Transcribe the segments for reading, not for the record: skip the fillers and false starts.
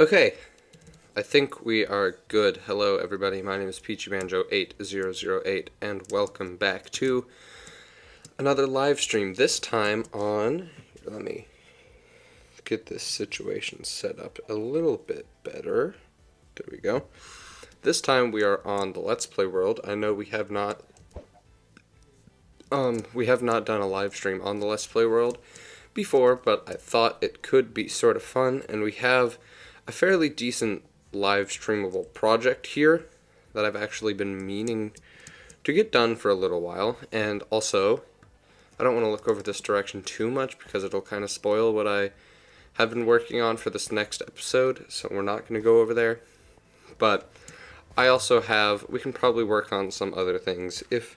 Okay, I think we are good. Hello everybody, my name is PeachyBanjo8008 and welcome back to another live stream. This time on, let me get this situation set up a little bit better. There we go. This time we are on the Let's Play world. I know we have not done a live stream on the Let's Play world before, but I thought it could be sort of fun, and we have a fairly decent live streamable project here that I've actually been meaning to get done for a little while. And also, I don't want to look over this direction too much because it'll kind of spoil what I have been working on for this next episode, so we're not going to go over there. But I also have, we can probably work on some other things if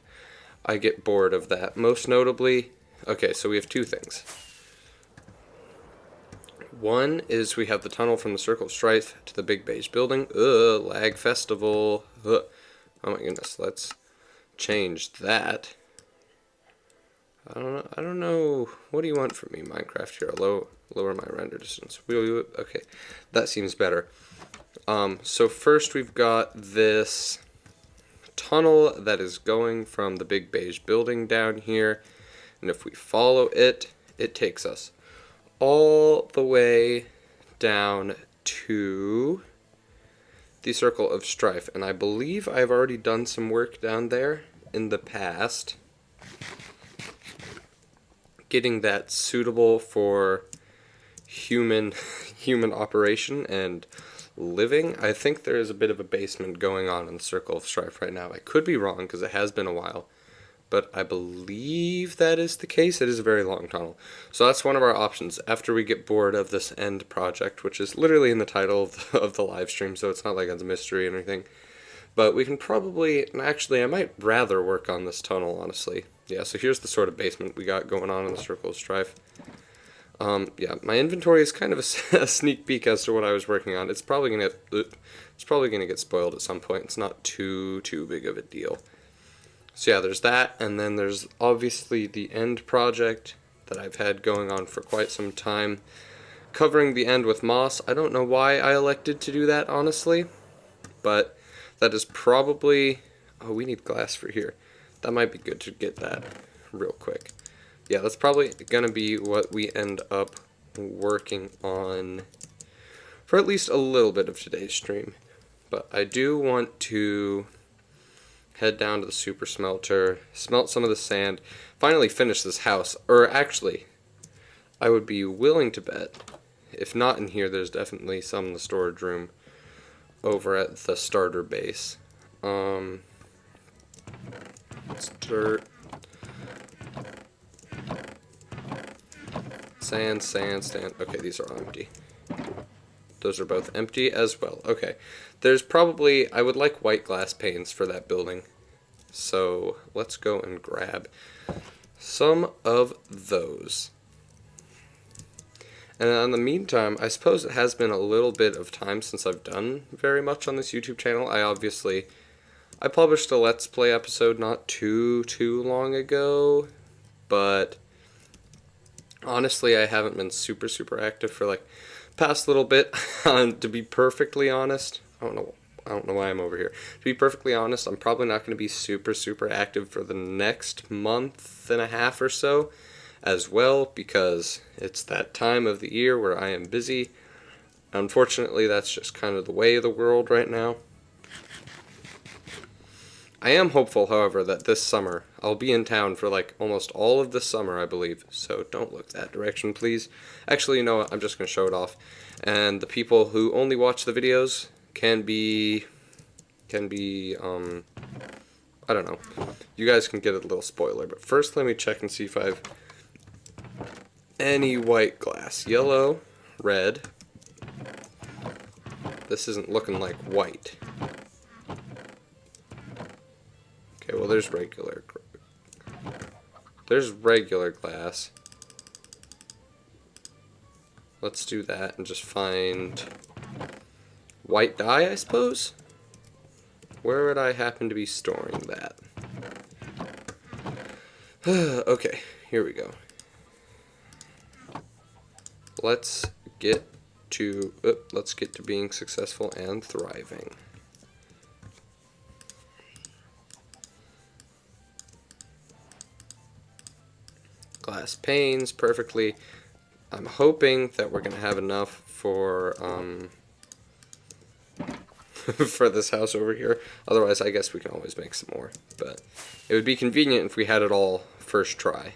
I get bored of that. Most notably, okay, so we have two things. One is we have the tunnel from the Circle of Strife to the big beige building. Lag festival. Oh my goodness, let's change that. I don't know. What do you want from me, Minecraft? Here, lower my render distance. Okay, that seems better. So first we've got this tunnel that is going from the big beige building down here, and if we follow it, it takes us all the way down to the Circle of Strife, and I believe I've already done some work down there in the past, getting that suitable for human operation and living. I think there is a bit of a basement going on in the Circle of Strife right now. I could be wrong because it has been a while, but I believe that is the case. It is a very long tunnel. So that's one of our options after we get bored of this end project, which is literally in the title of the live stream, so it's not like it's a mystery or anything. But we can probably, actually I might rather work on this tunnel, honestly. Yeah, so here's the sort of basement we got going on in the Circle of Strife. Yeah, my inventory is kind of a sneak peek as to what I was working on. It's probably gonna get spoiled at some point. It's not too big of a deal. So yeah, there's that, and then there's obviously the end project that I've had going on for quite some time, covering the end with moss. I don't know why I elected to do that, honestly, but that is probably... Oh, we need glass for here. That might be good to get that real quick. Yeah, that's probably going to be what we end up working on for at least a little bit of today's stream. But I do want to head down to the super smelter, smelt some of the sand, finally finish this house. Or actually, I would be willing to bet, if not in here, there's definitely some in the storage room over at the starter base. It's dirt. Sand, sand, sand. Okay, these are all empty. Those are both empty as well. Okay. There's probably... I would like white glass panes for that building. So, let's go and grab some of those. And in the meantime, I suppose it has been a little bit of time since I've done very much on this YouTube channel. I published a Let's Play episode not too long ago, but honestly, I haven't been super active for like past little bit. To be perfectly honest, I don't know why I'm over here. To be perfectly honest, I'm probably not going to be super active for the next month and a half or so as well, because it's that time of the year where I am busy. Unfortunately, that's just kind of the way of the world right now. I am hopeful, however, that this summer, I'll be in town for like almost all of the summer, I believe, so don't look that direction, please. Actually, you know what, I'm just going to show it off. And the people who only watch the videos can be, I don't know. You guys can get a little spoiler, but first let me check and see if I have any white glass. Yellow, red. This isn't looking like white. Okay, well there's regular glass. Let's do that and just find white dye, I suppose? Where would I happen to be storing that? Okay, here we go. Let's get to being successful and thriving. Glass panes perfectly. I'm hoping that we're gonna have enough for for this house over here. Otherwise, I guess we can always make some more. But it would be convenient if we had it all first try.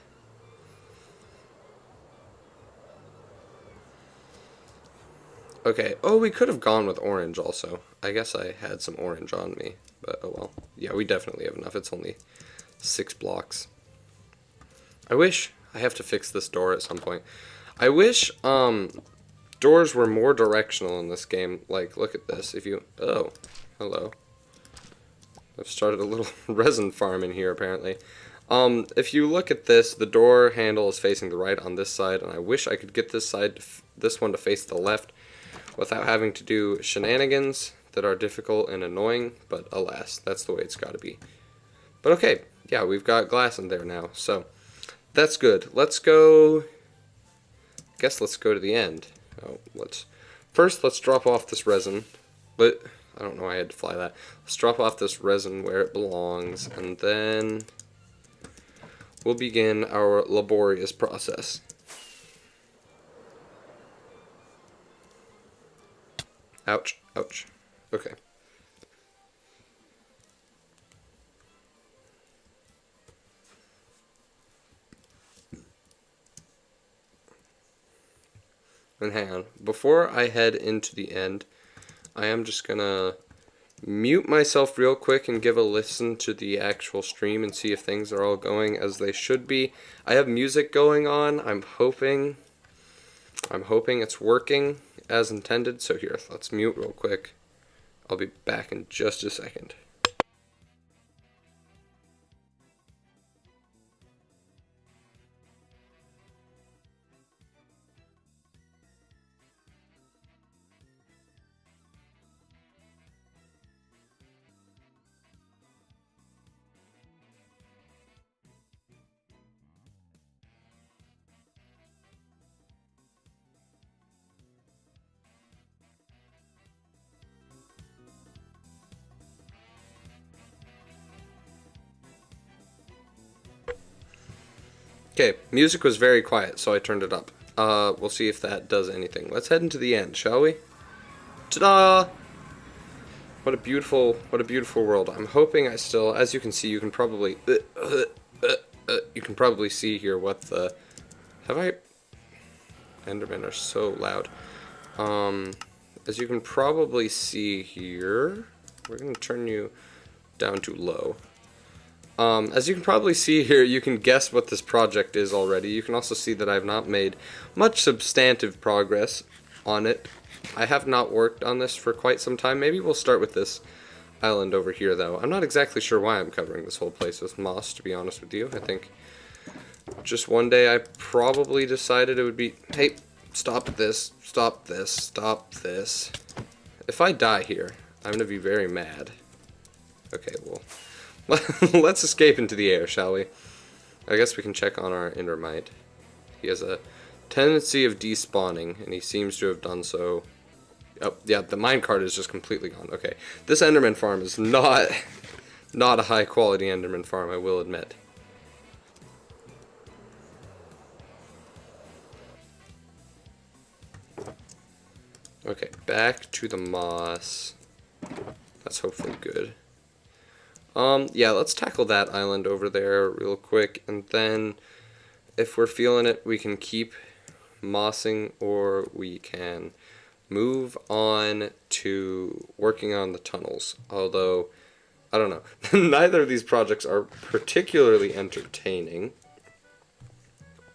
Okay, oh, we could have gone with orange also. I guess I had some orange on me, but oh well. Yeah, we definitely have enough. It's only 6 blocks. I wish, I have to fix this door at some point. I wish, doors were more directional in this game. Like, look at this. If you, oh, hello. I've started a little resin farm in here, apparently. If you look at this, the door handle is facing the right on this side, and I wish I could get this side, this one to face the left, without having to do shenanigans that are difficult and annoying, but alas, that's the way it's got to be. But okay, yeah, we've got glass in there now, so that's good. Let's go, I guess let's go to the end. Oh, first let's drop off this resin, but I don't know why I had to fly that. Let's drop off this resin where it belongs, and then we'll begin our laborious process. Ouch, ouch. Okay. And hang on. Before I head into the end, I am just gonna mute myself real quick and give a listen to the actual stream and see if things are all going as they should be. I have music going on. I'm hoping it's working as intended. So here, let's mute real quick. I'll be back in just a second. Okay, music was very quiet, so I turned it up. We'll see if that does anything. Let's head into the end, shall we? Ta-da! What a beautiful world. I'm hoping I still, as you can see, you can probably see here what the, Endermen are so loud. As you can probably see here, we're gonna turn you down to low. As you can probably see here, you can guess what this project is already. You can also see that I have not made much substantive progress on it. I have not worked on this for quite some time. Maybe we'll start with this island over here, though. I'm not exactly sure why I'm covering this whole place with moss, to be honest with you. I think just one day I probably decided it would be, hey, stop this, stop this, stop this. If I die here, I'm going to be very mad. Okay, well, let's escape into the air, shall we? I guess we can check on our Endermite. He has a tendency of despawning, and he seems to have done so. Oh, yeah, the minecart is just completely gone. Okay, this Enderman farm is not a high-quality Enderman farm, I will admit. Okay, back to the moss. That's hopefully good. Yeah, let's tackle that island over there real quick, and then if we're feeling it, we can keep mossing, or we can move on to working on the tunnels. Although, I don't know, neither of these projects are particularly entertaining,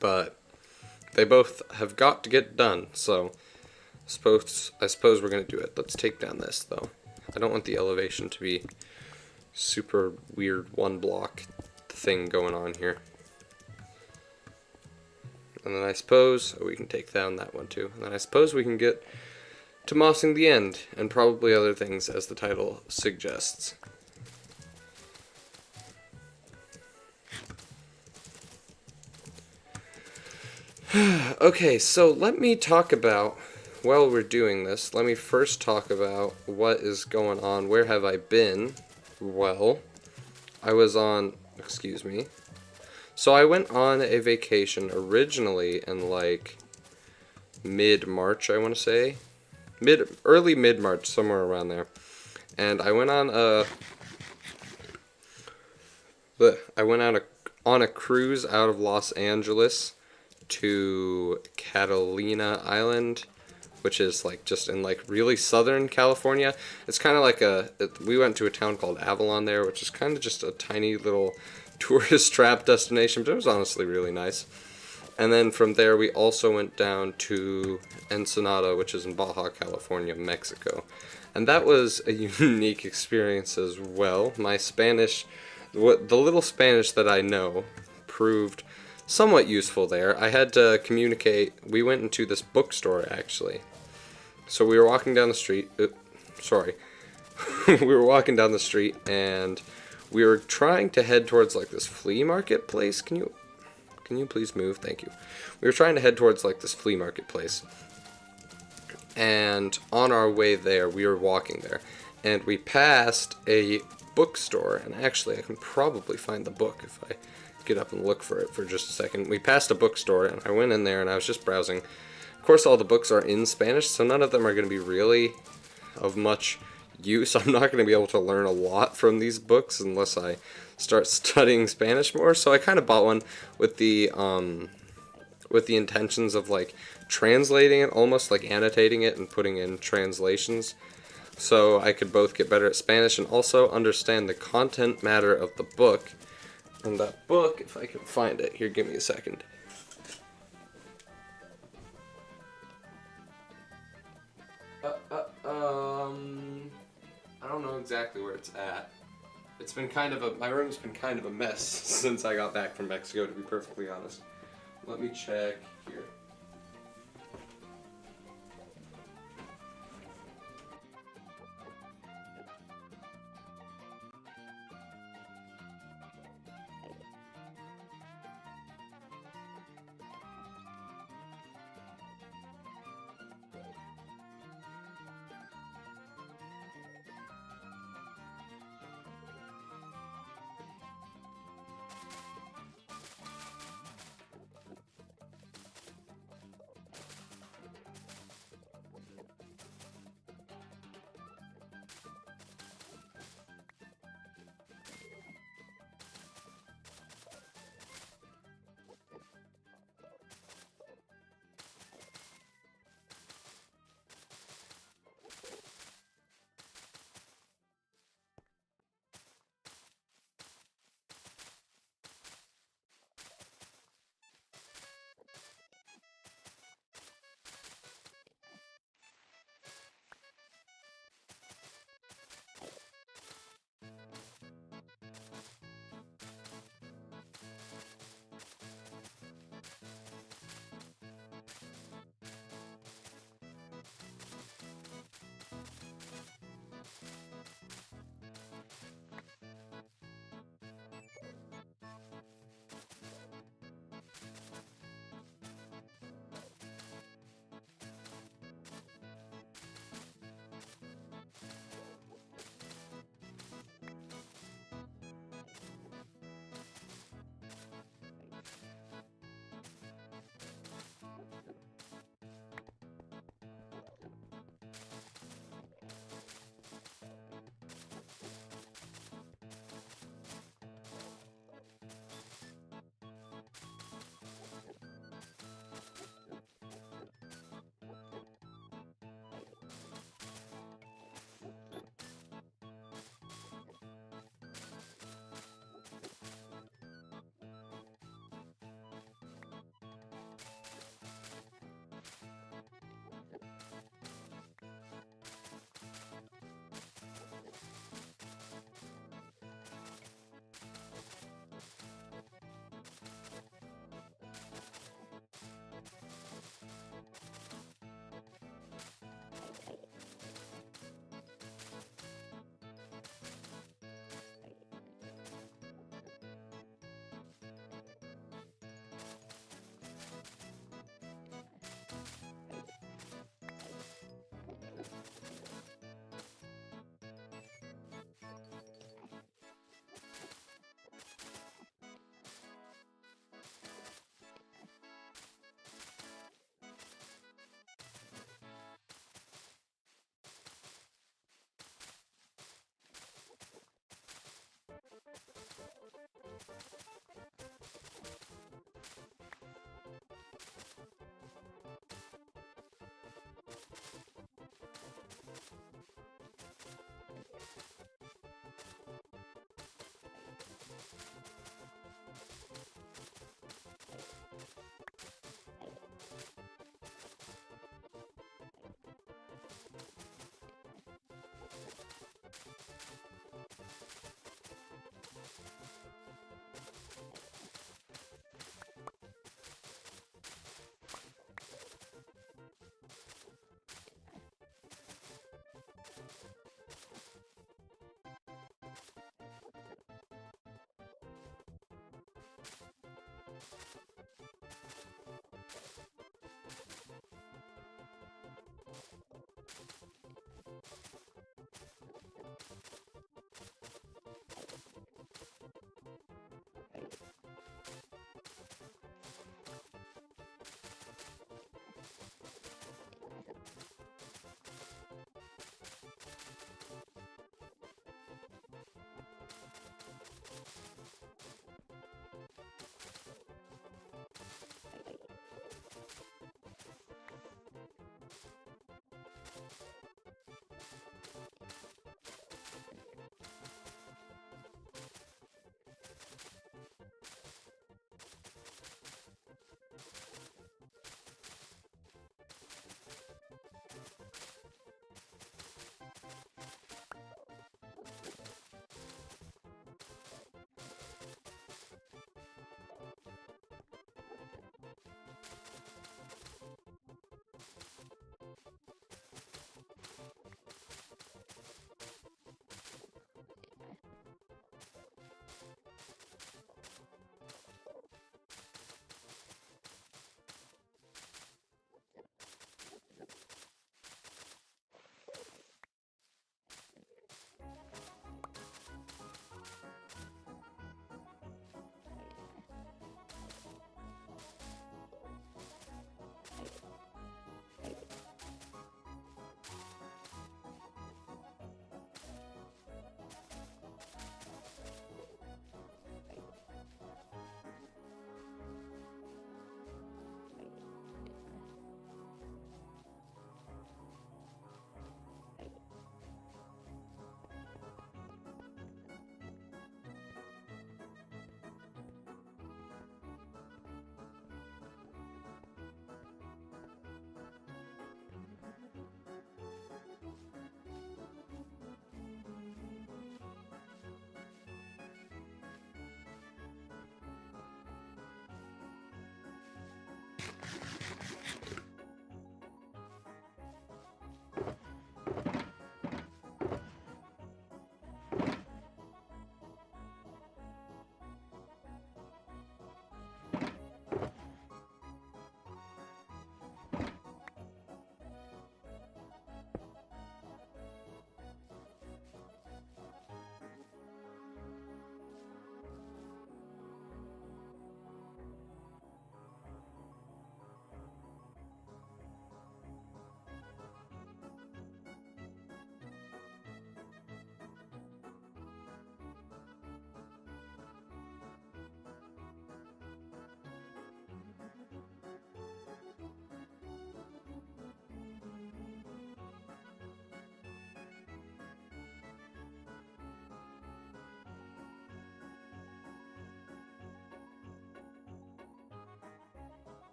but they both have got to get done, so I suppose we're going to do it. Let's take down this, though. I don't want the elevation to be super weird one block thing going on here. And then I suppose we can take down that one too. And then I suppose we can get to mossing the end and probably other things as the title suggests. Okay, so let me talk about while we're doing this, let me first talk about what is going on. Where have I been? Well, I was on, excuse me. So I went on a vacation originally in like mid-March, I want to say. Early mid-March, somewhere around there. And I went on a cruise out of Los Angeles to Catalina Island, which is like just in like really southern California. It's kind of like we went to a town called Avalon there, which is kind of just a tiny little tourist trap destination, but it was honestly really nice. And then from there we also went down to Ensenada, which is in Baja California, Mexico. And that was a unique experience as well. My Spanish, the little Spanish that I know, proved somewhat useful there. I had to communicate. We went into this bookstore, actually. So we were walking down the street. We were walking down the street, and we were trying to head towards like this flea market place. Can you please move? Thank you. We were trying to head towards like this flea market place. And on our way there, we were walking there, and we passed a bookstore. And actually, I can probably find the book if I get up and look for it for just a second. We passed a bookstore, and I went in there, and I was just browsing. Of course, all the books are in Spanish, so none of them are going to be really of much use. I'm not going to be able to learn a lot from these books unless I start studying Spanish more. So I kind of bought one with the intentions of like translating it, almost like annotating it and putting in translations, so I could both get better at Spanish and also understand the content matter of the book. And that book, if I can find it here, give me a second. I don't know exactly where it's at. It's been my room's been kind of a mess since I got back from Mexico, to be perfectly honest. Let me check here.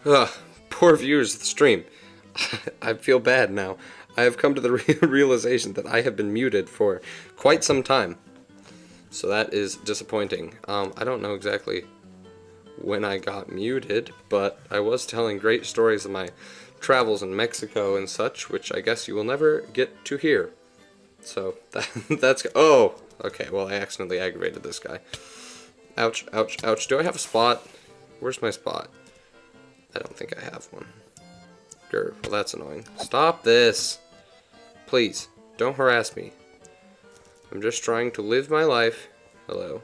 Ugh, poor viewers of the stream. I feel bad now. I have come to the realization that I have been muted for quite some time. So that is disappointing. I don't know exactly when I got muted, but I was telling great stories of my travels in Mexico and such, which I guess you will never get to hear. So that's... Oh! Okay, well I accidentally aggravated this guy. Ouch, ouch, ouch. Do I have a spot? Where's my spot? I don't think I have one. Grr, well that's annoying. Stop this! Please, don't harass me. I'm just trying to live my life. Hello.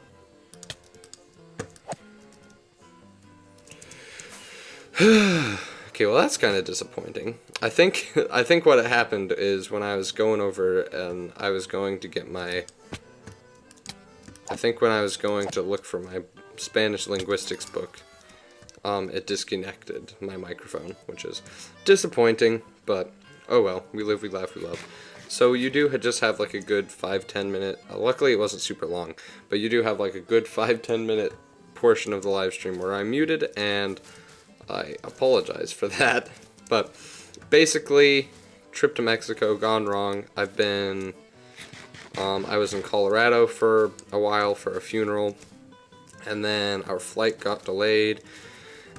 Okay, well that's kind of disappointing. I think what had happened is when I was going over and I was going to get my... I think when I was going to look for my Spanish linguistics book, it disconnected my microphone, which is disappointing, but oh well, we live, we laugh, we love. So you do just have like a good 5-10 minute, luckily it wasn't super long, but you do have like a good 5-10 minute portion of the live stream where I'm muted, and I apologize for that. But basically, trip to Mexico gone wrong. I've been, I was in Colorado for a while for a funeral, and then our flight got delayed,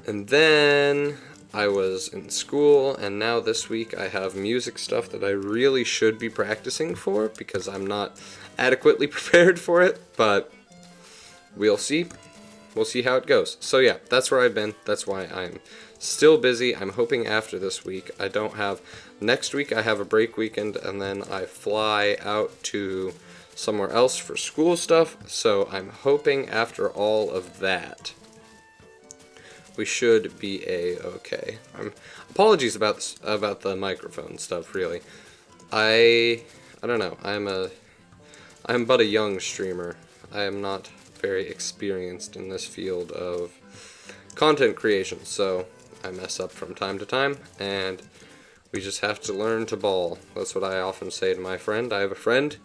and then I was in school, and now this week I have music stuff that I really should be practicing for because I'm not adequately prepared for it, but we'll see. We'll see how it goes. So yeah, that's where I've been. That's why I'm still busy. I'm hoping after this week I don't have... Next week I have a break weekend, and then I fly out to somewhere else for school stuff, so I'm hoping after all of that we should be a-okay. Apologies about the microphone stuff, really. I don't know. I'm but a young streamer. I am not very experienced in this field of content creation, so I mess up from time to time, and we just have to learn to ball. That's what I often say to my friend. I have a friend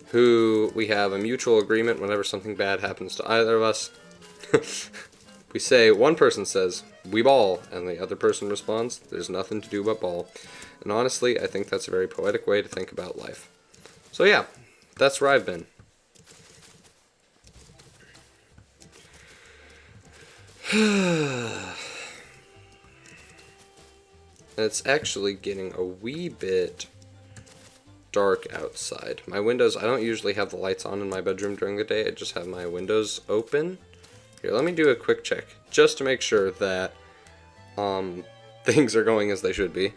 who we have a mutual agreement whenever something bad happens to either of us. We say, one person says, we ball, and the other person responds, there's nothing to do but ball. And honestly, I think that's a very poetic way to think about life. So yeah, that's where I've been. It's actually getting a wee bit dark outside. My windows, I don't usually have the lights on in my bedroom during the day, I just have my windows open. Here, let me do a quick check, just to make sure that things are going as they should be.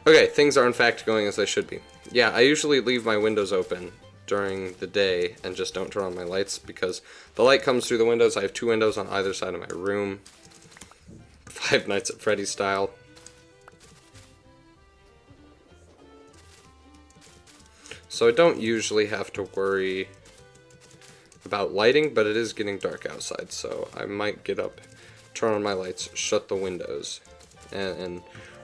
Okay, things are in fact going as they should be. Yeah, I usually leave my windows open during the day and just don't turn on my lights because the light comes through the windows. I have 2 windows on either side of my room. Five Nights at Freddy's style. So I don't usually have to worry about lighting, but it is getting dark outside, so I might get up, turn on my lights, shut the windows, and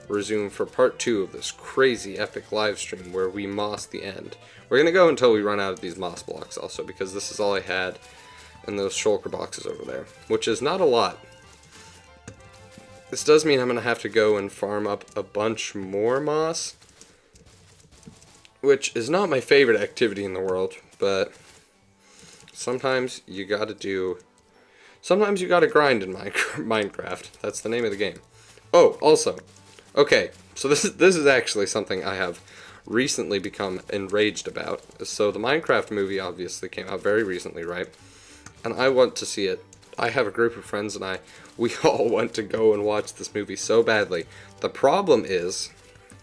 resume for part 2 of this crazy epic live stream where we moss the end. We're going to go until we run out of these moss blocks also, because this is all I had in those shulker boxes over there, which is not a lot. This does mean I'm going to have to go and farm up a bunch more moss, which is not my favorite activity in the world, but sometimes you gotta grind in Minecraft. That's the name of the game. Oh, also, okay, so this is actually something I have recently become enraged about. So the Minecraft movie obviously came out very recently, right? And I want to see it. I have a group of friends and we all want to go and watch this movie so badly. The problem is,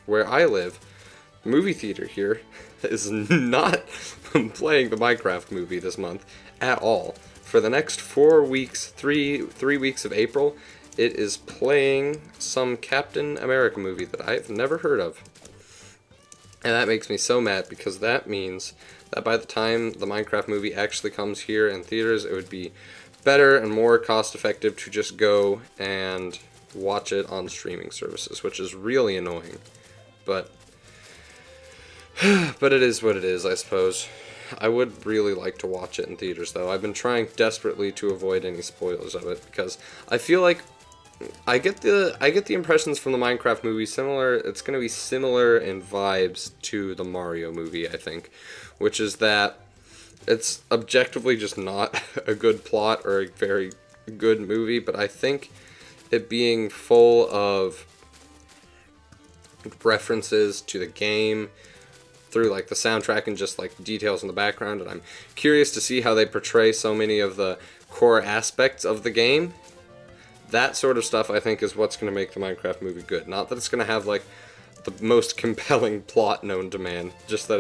where I live, movie theater here is not playing the Minecraft movie this month at all. For the next 4 weeks, three weeks of April, it is playing some Captain America movie that I've never heard of. And that makes me so mad because that means that by the time the Minecraft movie actually comes here in theaters, it would be better and more cost effective to just go and watch it on streaming services, which is really annoying. But it is what it is, I suppose. I would really like to watch it in theaters, though. I've been trying desperately to avoid any spoilers of it because I feel like I get the impressions from the Minecraft movie similar. It's going to be similar in vibes to the Mario movie, I think, which is that it's objectively just not a good plot or a very good movie, but I think it being full of references to the game through like the soundtrack and just like details in the background, and I'm curious to see how they portray so many of the core aspects of the game. That sort of stuff I think is what's going to make the Minecraft movie good. Not that it's going to have like the most compelling plot known to man, just that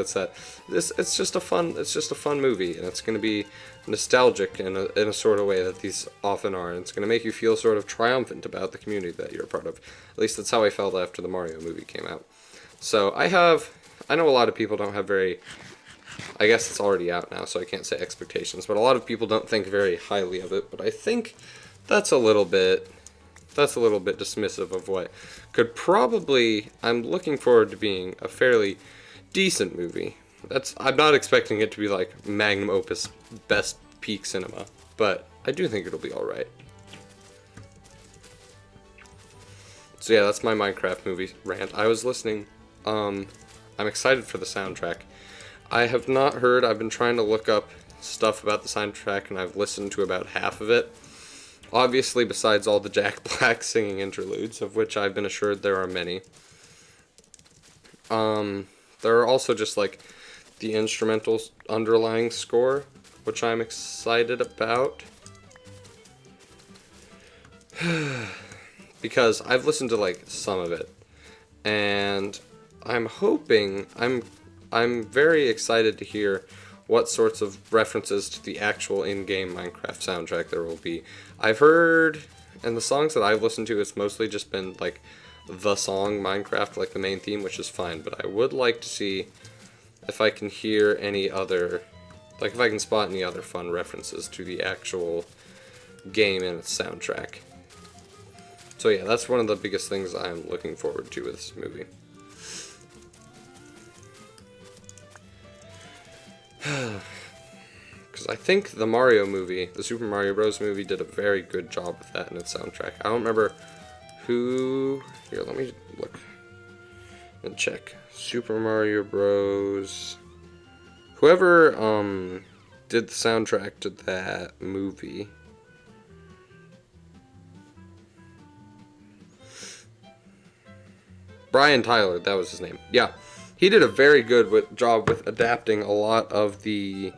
it's just a fun movie, and it's going to be nostalgic in a sort of way that these often are, and it's going to make you feel sort of triumphant about the community that you're a part of. At least that's how I felt after the Mario movie came out. So I know a lot of people don't have very, I guess it's already out now, so I can't say expectations, but a lot of people don't think very highly of it, but I think that's a little bit dismissive of what could probably, I'm looking forward to being a fairly decent movie. I'm not expecting it to be like magnum opus best peak cinema, but I do think it'll be alright. So yeah, that's my Minecraft movie rant. I was listening, I'm excited for the soundtrack. I have not heard, I've been trying to look up stuff about the soundtrack, and I've listened to about half of it. Obviously, besides all the Jack Black singing interludes, of which I've been assured there are many. There are also just like the instrumental underlying score, which I'm excited about. Because I've listened to like some of it, and I'm very excited to hear what sorts of references to the actual in-game Minecraft soundtrack there will be. I've heard, and the songs that I've listened to, it's mostly just been like the song Minecraft, like the main theme, which is fine, but I would like to see if I can hear any other, like if I can spot any other fun references to the actual game and its soundtrack. So yeah, that's one of the biggest things I'm looking forward to with this movie. Because I think the Mario movie, the Super Mario Bros. Movie, did a very good job with that in its soundtrack. I don't remember who... Here, let me look and check. Super Mario Bros. Whoever did the soundtrack to that movie... Brian Tyler, that was his name. Yeah. He did a very good job with adapting a lot of the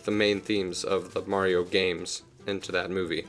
main themes of the Mario games into that movie.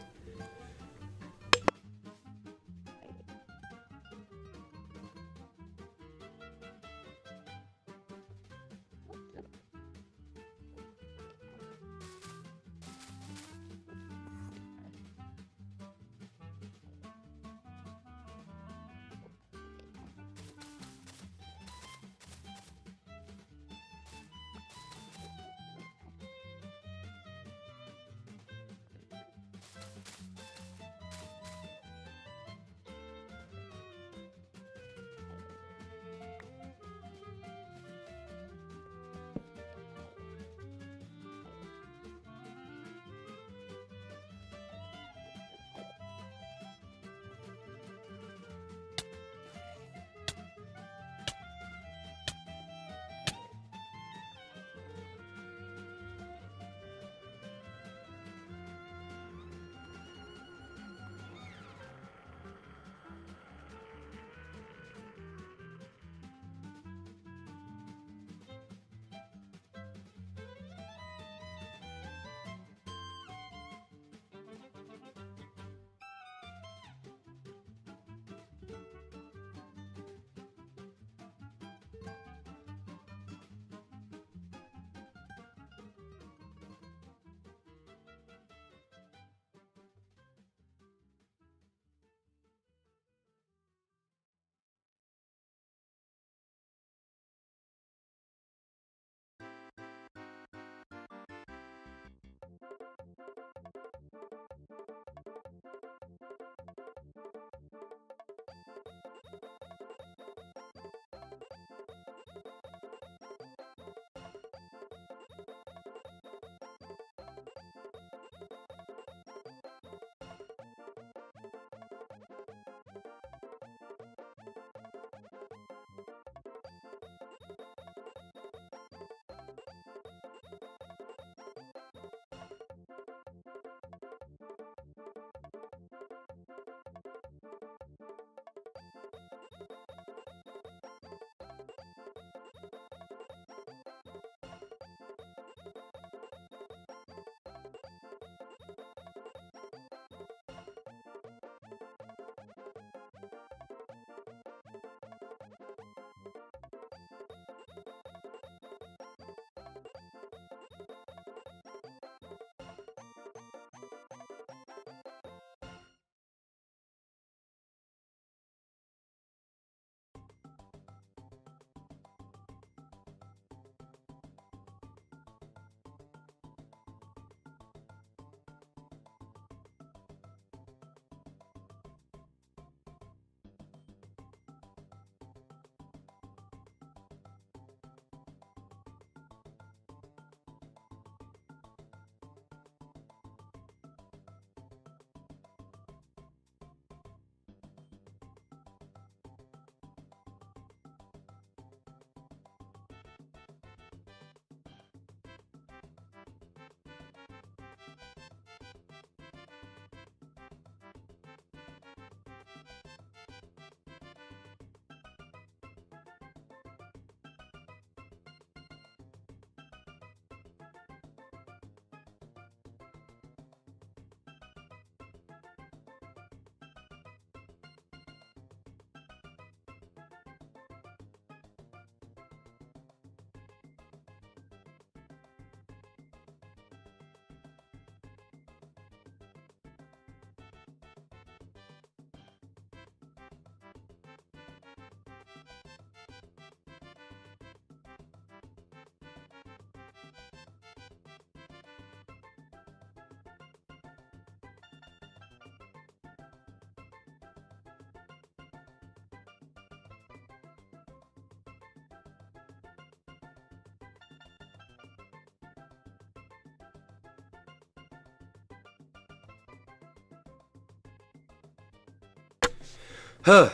Huh.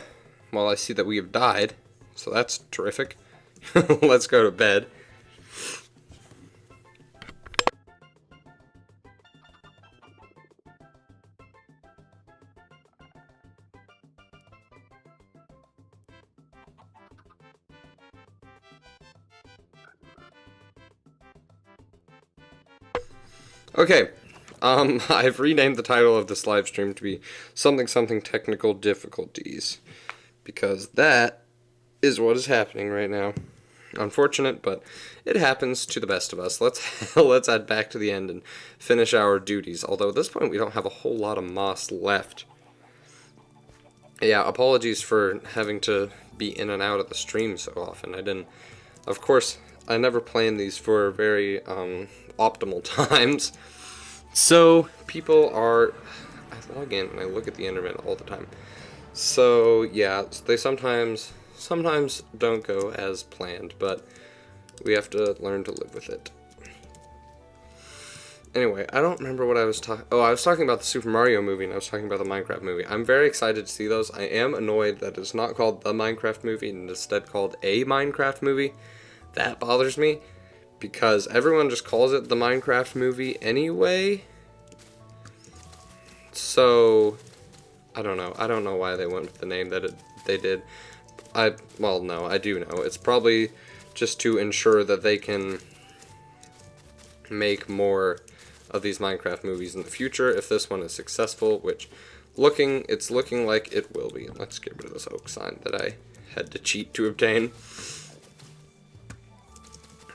Well, I see that we have died, so that's terrific. Let's go to bed. Okay, I've renamed the title of this live stream to be something something technical difficulties, because that is what is happening right now. Unfortunate, but it happens to the best of us. Let's add back to the end and finish our duties. Although at this point we don't have a whole lot of moss left. Yeah, apologies for having to be in and out of the stream so often. Of course, I never planned these for very optimal times. So people are, I log in and I look at the internet all the time. So yeah, they sometimes don't go as planned, but we have to learn to live with it. Anyway, I don't remember what I was talking. Oh, I was talking about the Super Mario movie, and I was talking about the Minecraft movie. I'm very excited to see those. I am annoyed that it's not called the Minecraft movie and instead called a Minecraft movie. That bothers me, because everyone just calls it the Minecraft movie anyway. So I don't know. I don't know why they went with the name that they did. Well, no, I do know. It's probably just to ensure that they can make more of these Minecraft movies in the future if this one is successful, which it's looking like it will be. Let's get rid of this oak sign that I had to cheat to obtain.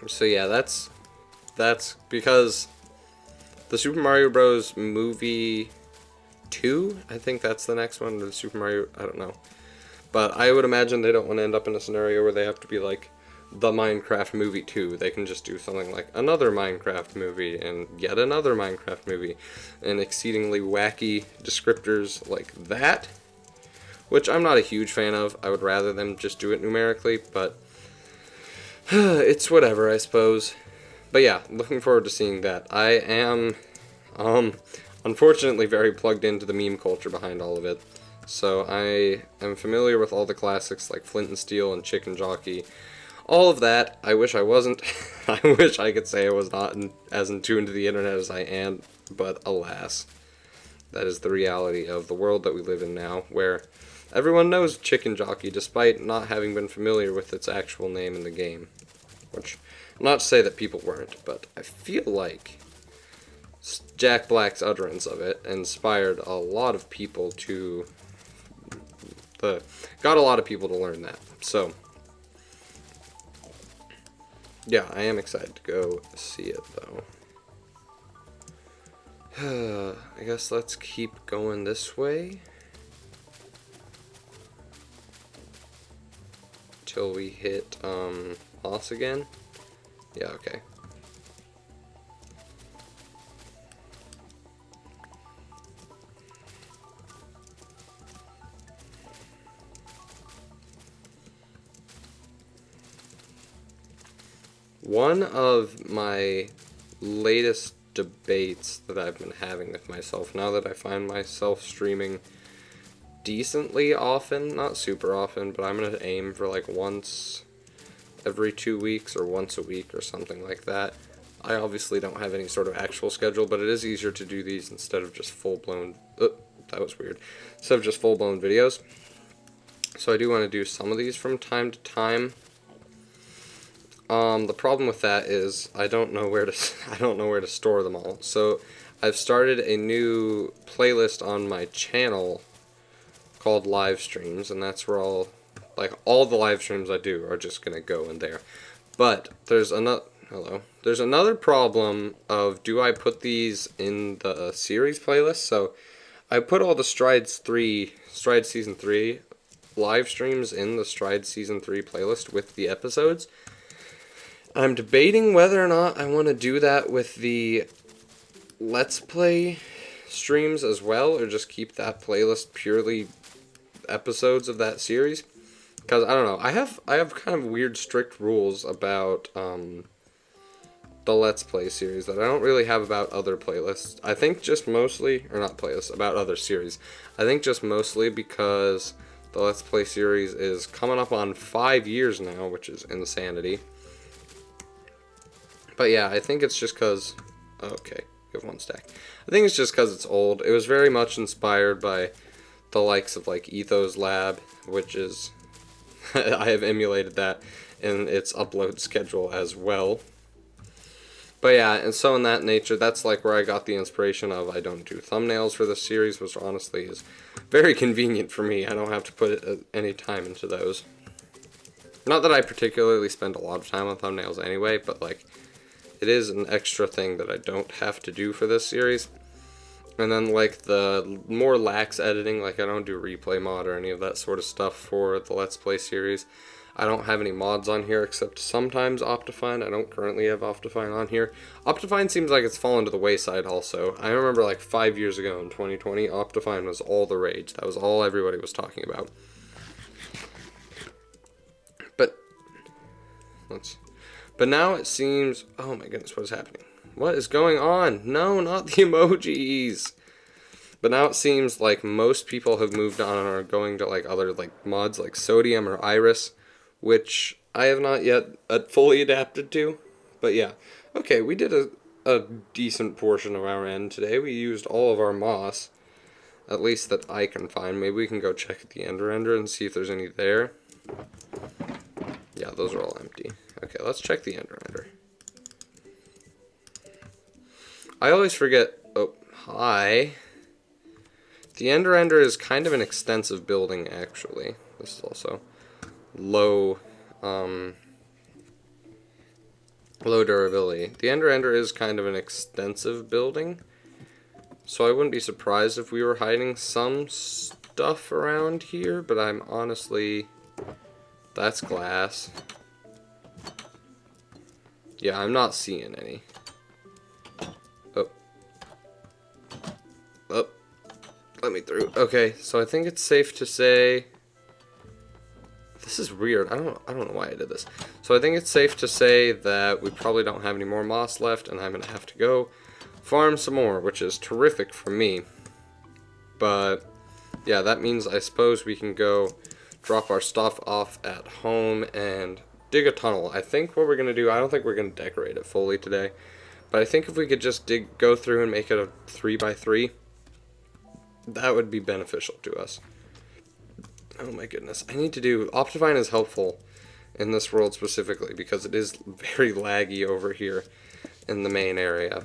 So yeah, that's because the Super Mario Bros. Movie 2, I think that's the next one, the Super Mario, I don't know. But I would imagine they don't want to end up in a scenario where they have to be like the Minecraft movie 2. They can just do something like another Minecraft movie and yet another Minecraft movie and exceedingly wacky descriptors like that, which I'm not a huge fan of. I would rather them just do it numerically, but it's whatever, I suppose. But yeah, looking forward to seeing that. I am unfortunately very plugged into the meme culture behind all of it. So I am familiar with all the classics like Flint and Steel and Chicken Jockey. All of that. I wish I wasn't. I wish I could say I was not as in tune to the internet as I am, but alas. That is the reality of the world that we live in now, where everyone knows Chicken Jockey despite not having been familiar with its actual name in the game. Which, not to say that people weren't, but I feel like Jack Black's utterance of it inspired a lot of people to got a lot of people to learn that. So yeah, I am excited to go see it though. I guess let's keep going this way till we hit Moss again. Yeah, okay. One of my latest debates that I've been having with myself, now that I find myself streaming decently often, not super often, but I'm going to aim for like once every 2 weeks or once a week or something like that. I obviously don't have any sort of actual schedule, but it is easier to do these instead of just full-blown, that was weird, instead of just full-blown videos. So I do want to do some of these from time to time. The problem with that is I don't know where to store them all. So I've started a new playlist on my channel called live streams, and that's where all the live streams I do are just gonna go in there. But there's another problem of, do I put these in the series playlist? So I put all the Stride Season 3 live streams in the Stride Season 3 playlist with the episodes. I'm debating whether or not I want to do that with the Let's Play streams as well, or just keep that playlist purely episodes of that series. Because I don't know, I have kind of weird strict rules about the Let's Play series that I don't really have about other playlists. I think just mostly, or not playlists, about other series. I think just mostly because the Let's Play series is coming up on 5 years now, which is insanity. But yeah, I think it's just because... Okay, we have 1 stack. I think it's just because it's old. It was very much inspired by the likes of like Ethos Lab, which is... I have emulated that in its upload schedule as well. But yeah, and so in that nature, that's like where I got the inspiration of I don't do thumbnails for this series, which honestly is very convenient for me. I don't have to put any time into those. Not that I particularly spend a lot of time on thumbnails anyway, but like, it is an extra thing that I don't have to do for this series. And then like the more lax editing, like I don't do replay mod or any of that sort of stuff for the Let's Play series. I don't have any mods on here except sometimes Optifine. I don't currently have Optifine on here. Optifine seems like it's fallen to the wayside also. I remember like 5 years ago in 2020, Optifine was all the rage. That was all everybody was talking about. But now it seems... Oh my goodness, what is happening? What is going on? No, not the emojis! But now it seems like most people have moved on and are going to like other like mods like Sodium or Iris, which I have not yet fully adapted to. But yeah. Okay, we did a decent portion of our end today. We used all of our moss, at least that I can find. Maybe we can go check at the Ender and see if there's any there. Yeah, those are all empty. Okay, let's check the Ender. I always forget... Oh, hi. The Ender is kind of an extensive building, actually. This is also low durability. The Ender is kind of an extensive building, so I wouldn't be surprised if we were hiding some stuff around here, but I'm honestly... That's glass. Yeah, I'm not seeing any. Oh. Oh. Let me through. Okay, so I think it's safe to say... This is weird. I don't know why I did this. So I think it's safe to say that we probably don't have any more moss left, and I'm going to have to go farm some more, which is terrific for me. But, yeah, that means I suppose we can go drop our stuff off at home and dig a tunnel. I think what we're going to do, I don't think we're going to decorate it fully today, but I think if we could just go through and make it a 3x3, that would be beneficial to us. Oh my goodness. I need to do... Optifine is helpful in this world specifically because it is very laggy over here in the main area.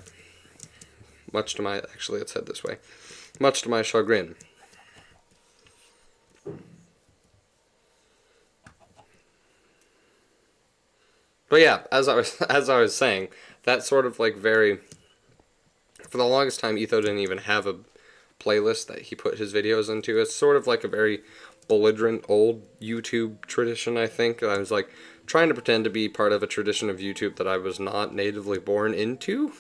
Much to my... Actually, let's head this way. Much to my chagrin. But yeah, as I was saying, that sort of like very... For the longest time, Etho didn't even have a playlist that he put his videos into. It's sort of like a very belligerent old YouTube tradition, I think. I was like trying to pretend to be part of a tradition of YouTube that I was not natively born into,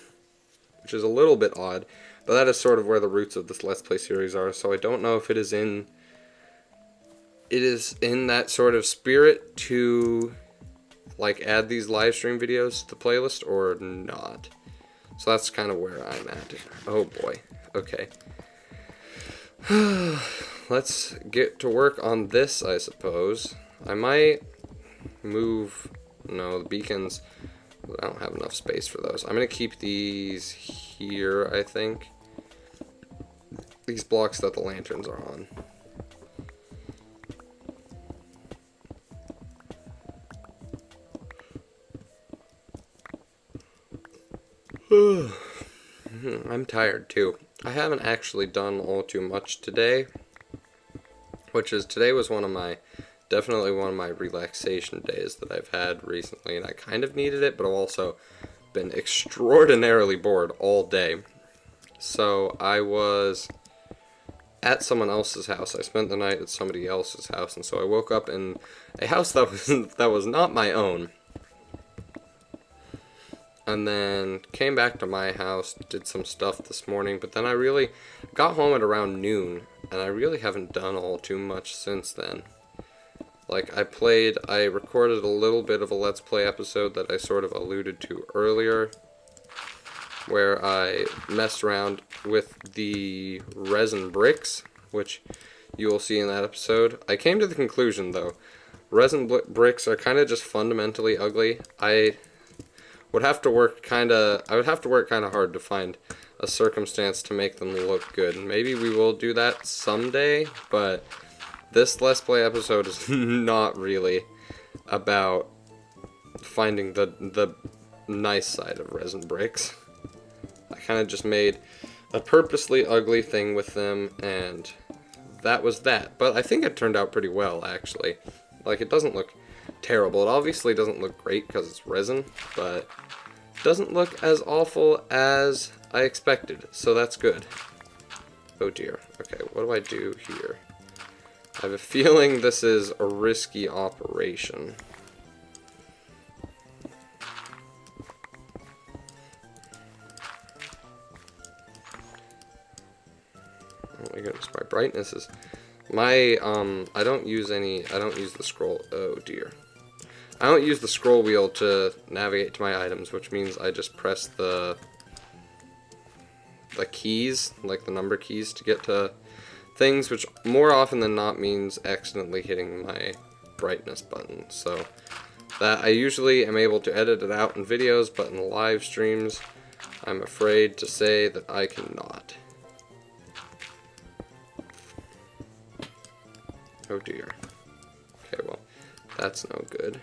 which is a little bit odd, but that is sort of where the roots of this Let's Play series are, so I don't know if it is in that sort of spirit to like add these live stream videos to the playlist or not. So that's kind of where I'm at. Oh boy. Okay. Let's get to work on this, I suppose. I might move... No, the beacons... I don't have enough space for those. I'm going to keep these here, I think. These blocks that the lanterns are on. I'm tired too. I haven't actually done all too much today, today was definitely one of my relaxation days that I've had recently, and I kind of needed it, but I've also been extraordinarily bored all day. So I was at someone else's house. I spent the night at somebody else's house, and so I woke up in a house that was not my own. And then came back to my house, did some stuff this morning, but then I really got home at around noon, and I really haven't done all too much since then. Like, I recorded a little bit of a Let's Play episode that I sort of alluded to earlier, where I messed around with the resin bricks, which you will see in that episode. I came to the conclusion, though, resin bricks are kind of just fundamentally ugly. I would have to work kind of hard to find a circumstance to make them look good. Maybe we will do that someday, but this Let's Play episode is not really about finding the nice side of resin bricks. I kind of just made a purposely ugly thing with them, and that was that. But I think it turned out pretty well, actually. Like, it doesn't look terrible. It obviously doesn't look great because it's resin, but it doesn't look as awful as I expected, so that's good. Oh dear. Okay, what do I do here? I have a feeling this is a risky operation. Oh my goodness, my brightness is... I don't use the scroll. Oh dear. I don't use the scroll wheel to navigate to my items, which means I just press the keys, like the number keys, to get to things, which more often than not means accidentally hitting my brightness button. So that I usually am able to edit it out in videos, but in live streams, I'm afraid to say that I cannot. Oh dear. Okay, well, that's no good.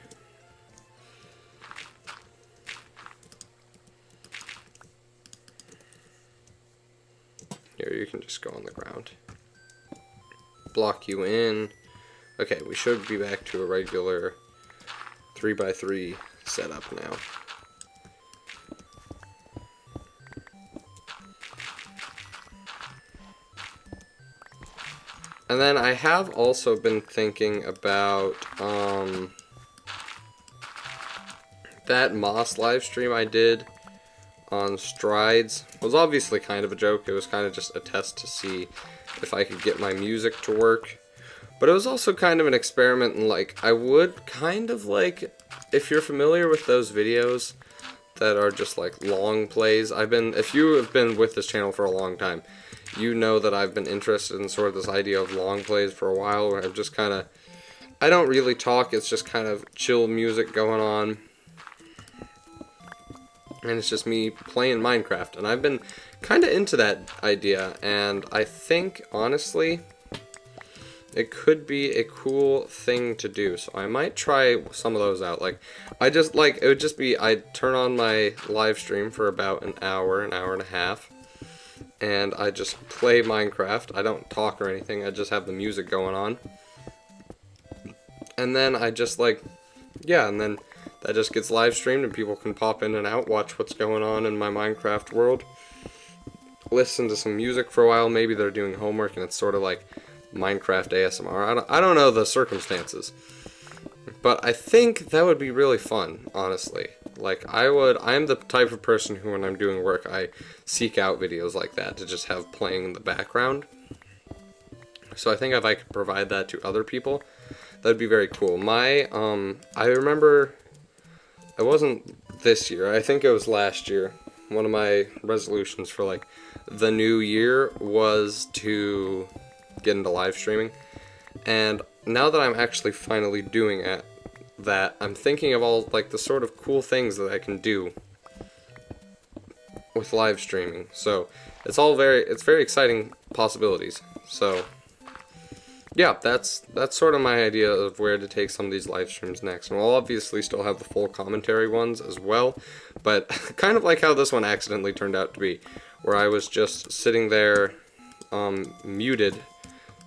Here, you can just go on the ground. Block you in. Okay, we should be back to a regular 3x3 setup now. And then I have also been thinking about that Moss live stream I did on Strides. It was obviously kind of a joke. It was kind of just a test to see if I could get my music to work. But it was also kind of an experiment, and like, I would kind of like, if you're familiar with those videos that are just like long plays, if you have been with this channel for a long time, you know that I've been interested in sort of this idea of long plays for a while, where I've just kind of, I don't really talk, it's just kind of chill music going on, and it's just me playing Minecraft, and I've been kind of into that idea, and I think, honestly, it could be a cool thing to do, so I might try some of those out. Like, it would just be, I'd turn on my live stream for about an hour and a half, and I just play Minecraft. I don't talk or anything, I just have the music going on. And then I just and then that just gets live streamed and people can pop in and out, watch what's going on in my Minecraft world, listen to some music for a while. Maybe they're doing homework and it's sort of like Minecraft ASMR. I don't know the circumstances, but I think that would be really fun, honestly. Like, I'm the type of person who, when I'm doing work, I seek out videos like that to just have playing in the background. So I think if I could provide that to other people, that'd be very cool. I remember, it wasn't this year, I think it was last year, one of my resolutions for, like, the new year was to get into live streaming. And now that I'm actually finally doing it, that I'm thinking of all like the sort of cool things that I can do with live streaming. So it's very exciting possibilities. So yeah, that's sort of my idea of where to take some of these live streams next. And we'll obviously still have the full commentary ones as well, but kind of like how this one accidentally turned out to be, where I was just sitting there muted,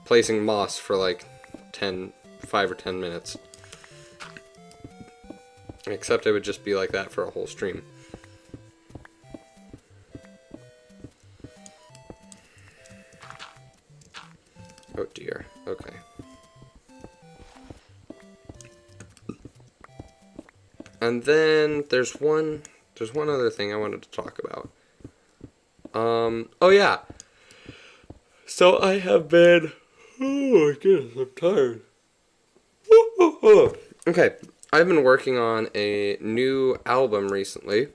placing moss for like 5 or 10 minutes. Except it would just be like that for a whole stream. Oh dear, okay. And then there's one other thing I wanted to talk about. Oh yeah. So I have been, oh my goodness, I'm tired. Okay. I've been working on a new album recently,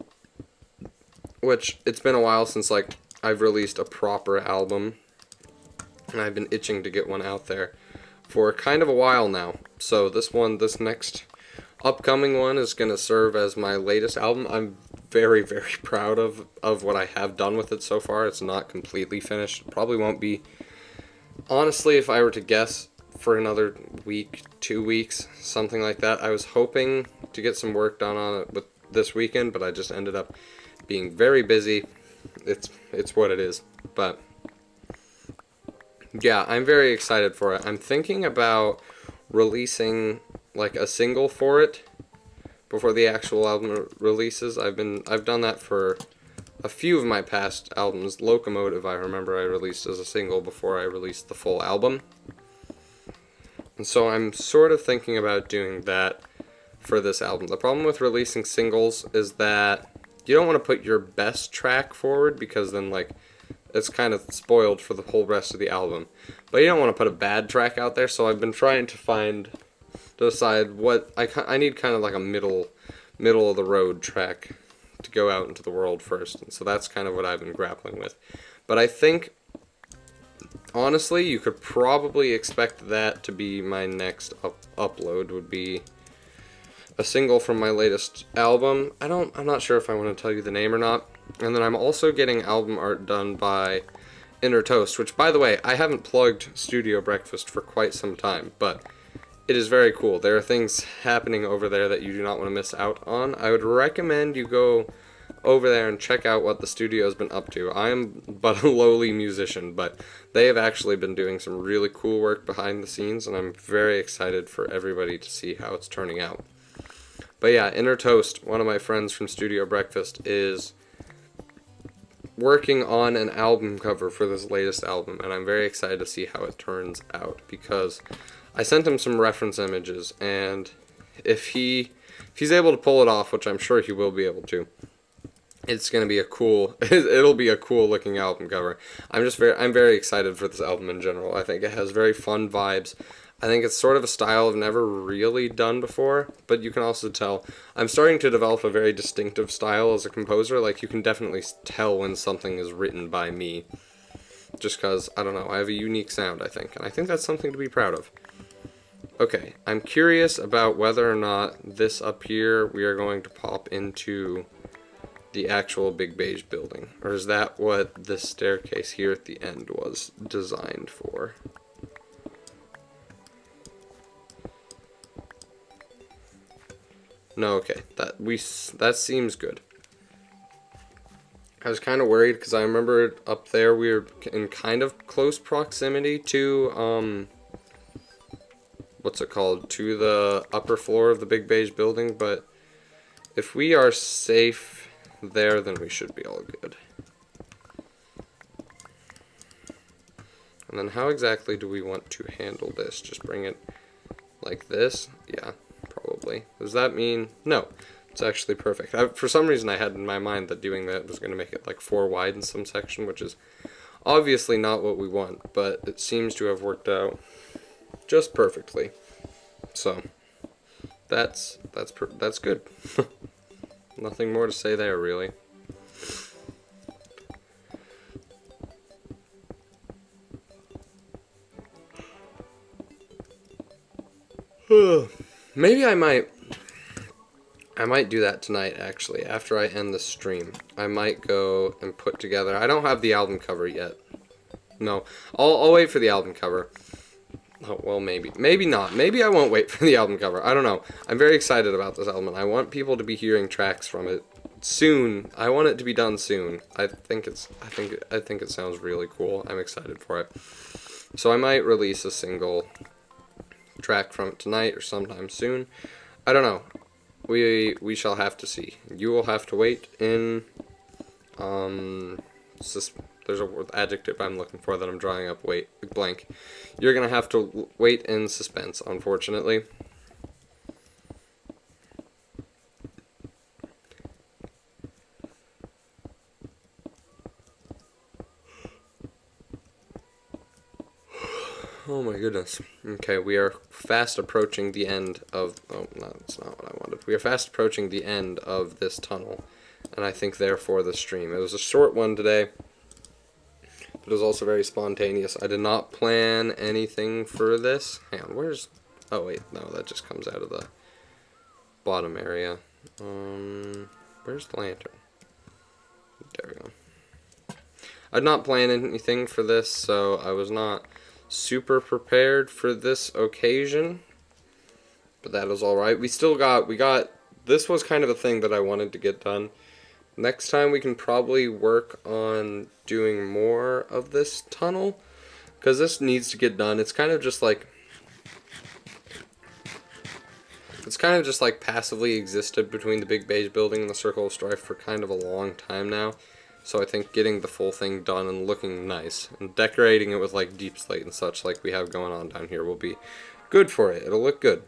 which it's been a while since like I've released a proper album, and I've been itching to get one out there for kind of a while now. So this next upcoming one is going to serve as my latest album. I'm very, very proud of what I have done with it so far. It's not completely finished. Probably won't be, honestly, if I were to guess, for another week, 2 weeks, something like that. I was hoping to get some work done on it with this weekend, but I just ended up being very busy. It's what it is. But yeah, I'm very excited for it. I'm thinking about releasing like a single for it before the actual album releases. I've done that for a few of my past albums. Locomotive, I remember I released as a single before I released the full album. And so I'm sort of thinking about doing that for this album. The problem with releasing singles is that you don't want to put your best track forward, because then like it's kind of spoiled for the whole rest of the album. But you don't want to put a bad track out there, so I've been trying to decide what I need, kind of like a middle of the road track to go out into the world first. And so that's kind of what I've been grappling with. But I think, honestly, you could probably expect that to be my next upload, would be a single from my latest album. I'm not sure if I want to tell you the name or not. And then I'm also getting album art done by Inner Toast, which, by the way, I haven't plugged Studio Breakfast for quite some time, but it is very cool. There are things happening over there that you do not want to miss out on. I would recommend you go over there and check out what the studio's been up to. I am but a lowly musician, but they have actually been doing some really cool work behind the scenes, and I'm very excited for everybody to see how it's turning out. But yeah, Inner Toast, one of my friends from Studio Breakfast, is working on an album cover for this latest album, and I'm very excited to see how it turns out, because I sent him some reference images, and if he's able to pull it off, which I'm sure he will be able to, it's going to be it'll be a cool looking album cover. I'm very excited for this album in general. I think it has very fun vibes. I think it's sort of a style I've never really done before, but you can also tell I'm starting to develop a very distinctive style as a composer. Like, you can definitely tell when something is written by me, just because, I don't know, I have a unique sound, I think, and I think that's something to be proud of. Okay, I'm curious about whether or not this up here we are going to pop into the actual Big Beige building, or is that what this staircase here at the end was designed for? No, okay, that seems good. I was kind of worried because I remember up there we were in kind of close proximity to what's it called, to the upper floor of the Big Beige building, but if we are safe there, then we should be all good. And then how exactly do we want to handle this? Just bring it like this? Yeah, probably. Does that mean... No, it's actually perfect. For some reason I had in my mind that doing that was going to make it like 4 wide in some section, which is obviously not what we want, but it seems to have worked out just perfectly. So that's good. Nothing more to say there, really. Maybe I might do that tonight, actually, after I end the stream. I might go and put together... I don't have the album cover yet. No, I'll wait for the album cover. Oh, well, maybe. Maybe not. Maybe I won't wait for the album cover. I don't know. I'm very excited about this album. I want people to be hearing tracks from it soon. I want it to be done soon. I think it sounds really cool. I'm excited for it. So I might release a single track from it tonight or sometime soon. I don't know. We shall have to see. You will have to wait in there's a adjective I'm looking for that I'm drawing up. Wait, blank. You're gonna have to wait in suspense, unfortunately. Oh my goodness. Okay, we are fast approaching the end of... Oh, no, that's not what I wanted. We are fast approaching the end of this tunnel. and I think therefore the stream. It was a short one today, but it was also very spontaneous. I did not plan anything for this. Hang on, where's... Oh wait, no, that just comes out of the bottom area. Where's the lantern? There we go. I did not plan anything for this, so I was not super prepared for this occasion, but that is alright. We got, this was kind of a thing that I wanted to get done. Next time we can probably work on doing more of this tunnel, because this needs to get done. It's kind of just like passively existed between the big beige building and the Circle of Strife for kind of a long time now. So I think getting the full thing done and looking nice and decorating it with like deep slate and such like we have going on down here will be good for it. It'll look good.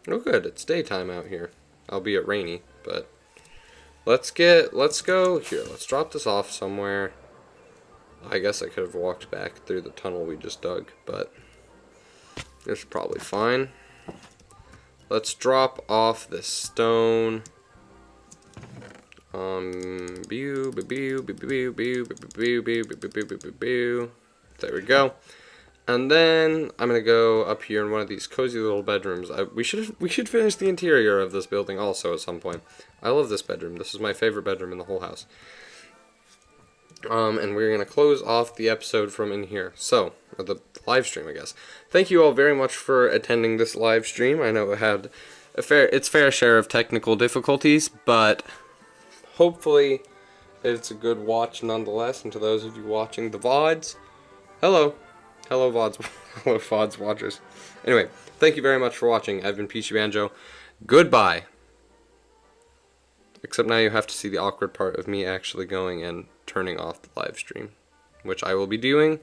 Oh good, it's daytime out here. Albeit rainy, but let's go here. Let's drop this off somewhere. I guess I could have walked back through the tunnel we just dug, but it's probably fine. Let's drop off this stone. There we go. And then I'm gonna go up here in one of these cozy little bedrooms. We should finish the interior of this building also at some point. I love this bedroom. This is my favorite bedroom in the whole house. And we're going to close off the episode from in here. So, or the live stream, I guess. Thank you all very much for attending this live stream. I know it had its fair share of technical difficulties, but hopefully it's a good watch nonetheless. And to those of you watching the VODs, hello. Hello, VODs. Hello, VODs watchers. Anyway, thank you very much for watching. I've been Peachy Banjo. Goodbye. Except now you have to see the awkward part of me actually going and turning off the live stream, which I will be doing